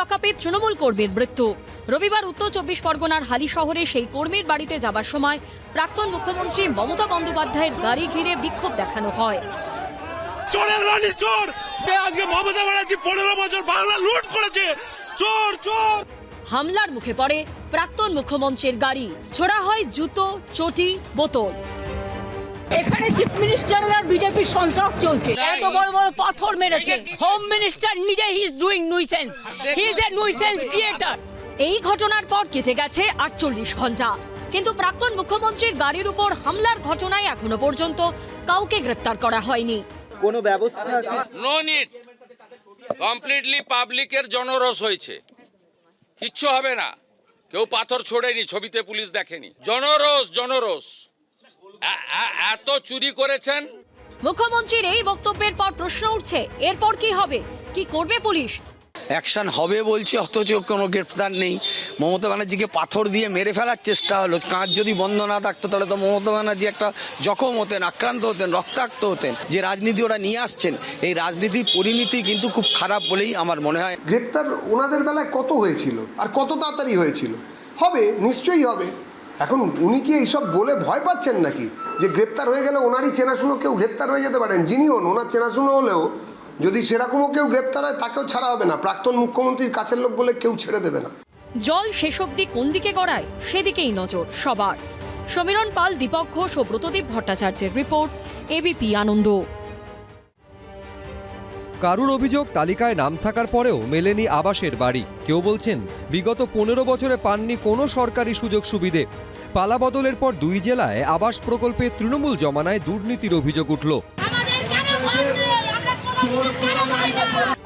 লকআপে তৃণমূল কর্মীর মৃত্যু। রবিবার উত্তর 24 পরগনার হালি শহরে সেই কর্মীর বাড়িতে যাবার সময় প্রাক্তন মুখ্যমন্ত্রী মমতা বন্দ্যোপাধ্যায়ের গাড়ি ঘিরে বিক্ষোভ দেখানো হয়। চোরের রানী চোর, আজকে মমতা ব্যানার্জি 15 বছর বাংলা লুট করেছে, চোর চোর। হামলার মুখে পড়ে প্রাক্তন মুখ্যমন্ত্রীর গাড়ি, ছোড়া হয় জুতো, চটি, বোতল। এখানে চিফ মিনিস্টার আর বিজেপি সন্ত্রাস চলছে, এত বড় বড় পাথর মেরেছে। হোম মিনিস্টার নিজে he is doing nuisance, he is a nuisance creator. এই ঘটনার পর কেটে গেছে 48 ঘন্টা, কিন্তু প্রাক্তন মুখ্যমন্ত্রীর গাড়ির উপর হামলার ঘটনায় এখনো পর্যন্ত কাউকে গ্রেপ্তার করা হয়নি। কোনো ব্যবস্থা নো নিড, কমপ্লিটলি পাবলিকের জনরোষ হয়েছে, কিচ্ছু হবে না। কেউ পাথর ছোড়েনি, ছবিতে পুলিশ দেখেনি। জনরোষ জনরোষ, এত চুরি করেছেন। মুখ্যমন্ত্রীর এই বক্তব্যের পর প্রশ্ন উঠছে, এরপর কি হবে, কি করবে পুলিশ? অ্যাকশন হবে বলছে, অথচ কোনো গ্রেফতার নেই। মমতা ব্যানার্জিকে পাথর দিয়ে মেরে ফেলার চেষ্টা হলো। কাঁচ যদি বন্ধ না থাকতো তাহলে তো মমতা ব্যানার্জি একটা জখম হতেন, আক্রান্ত হতেন, রক্তাক্ত হতেন। যে রাজনীতি ওরা নিয়ে আসছেন, এই রাজনীতির পরিণতি কিন্তু খুব খারাপ বলেই আমার মনে হয়। গ্রেপ্তার ওনাদের বেলায় কত হয়েছিল আর কত তাড়াতাড়ি হয়েছিল? হবে, নিশ্চয়ই হবে। এখন উনি কি এইসব বলে ভয় পাচ্ছেন নাকি যে গ্রেপ্তার হয়ে গেলে ওনারই চেনাশুনো কেউ গ্রেপ্তার হয়ে যেতে পারেন? যিনি হন, ওনার চেনাশুনো হলেও যদি সেরকমও কেউ গ্রেপ্তার হয় তাকেও ছাড়া হবে না। প্রাক্তন মুখ্যমন্ত্রীর কাছের লোক বলে কেউ ছেড়ে দেবে না। জল শেষ অবধি কোন দিকে গড়ায় সেদিকেই নজর সবার। সমীরণ পাল, দীপক ঘোষ ও ব্রতদীপ ভট্টাচার্যের রিপোর্ট, এবিপি আনন্দ। কারুর অভিযোগ তালিকায় নাম থাকার পরেও মেলেনি আবাসের বাড়ি। কেউ বলছেন বিগত 15 বছরে পাননি কোনো সরকারি সুযোগ সুবিধে। পালাবদলের পর 2 জেলায় আবাস প্রকল্পে তৃণমূল জমানায় দুর্নীতির অভিযোগ উঠল।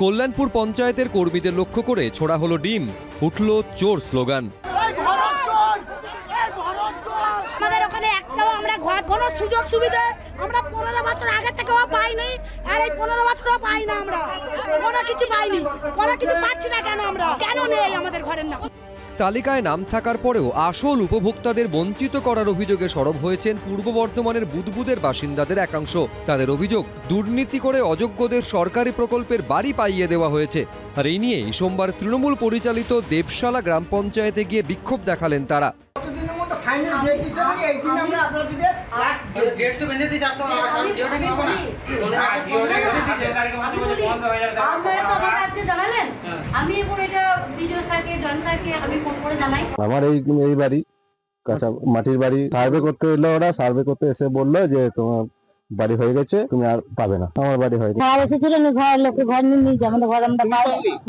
কল্যাণপুর পঞ্চায়েতের কর্মীদের লক্ষ্য করে ছোড়া হলো ডিম, উঠল চোর স্লোগান। আমাদের ওখানে একটাও আমরা ঘর কোনো সুযোগ সুবিধা আমরা 15 বছর আগে থেকেও পাইনি, আর এই 15 বছরও পাই না। আমরা কোনো কিছু পাইনি, কোনো কিছু পাচ্ছি না। কেন আমরা, কেন নেই আমাদের ঘরের নাম? তালিকায় নাম থাকার পরেও আসল উপভোক্তাদের বঞ্চিত করার অভিযোগে সরব হয়েছেন পূর্ব বর্ধমানের বুদবুদের বাসিন্দাদের একাংশ। তাদের অভিযোগ, দুর্নীতি করে অযোগ্যদের সরকারি প্রকল্পের বাড়ি পাইয়ে দেওয়া হয়েছে। আর এই নিয়েই সোমবার তৃণমূল পরিচালিত দেবশালা গ্রাম পঞ্চায়েতে গিয়ে বিক্ষোভ দেখালেন তারা। আমার এই বাড়ি কাঁচা মাটির বাড়ি সার্ভে করতে এলো, ওরা সার্ভে করতে এসে বললো যে তোমার বাড়ি হয়ে গেছে, তুমি আর পাবে না। আমার বাড়ি হয়নি।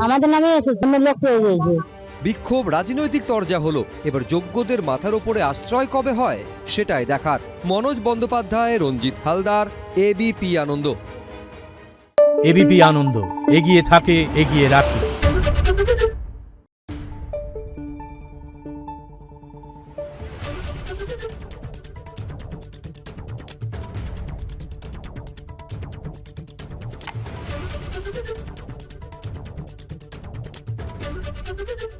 আমাদের নামে লোক পেয়ে গেছে। বিক্ষোভ রাজনৈতিক তরজা হলো। এবার যোগ্যদের মাথার উপরে আশ্রয় কবে হয় সেটাই দেখার। মনোজ বন্দ্যোপাধ্যায়, রঞ্জিত হালদার, এবিপি আনন্দ। এবিপি আনন্দ, এগিয়ে থাকে, এগিয়ে রাখে। Thank you.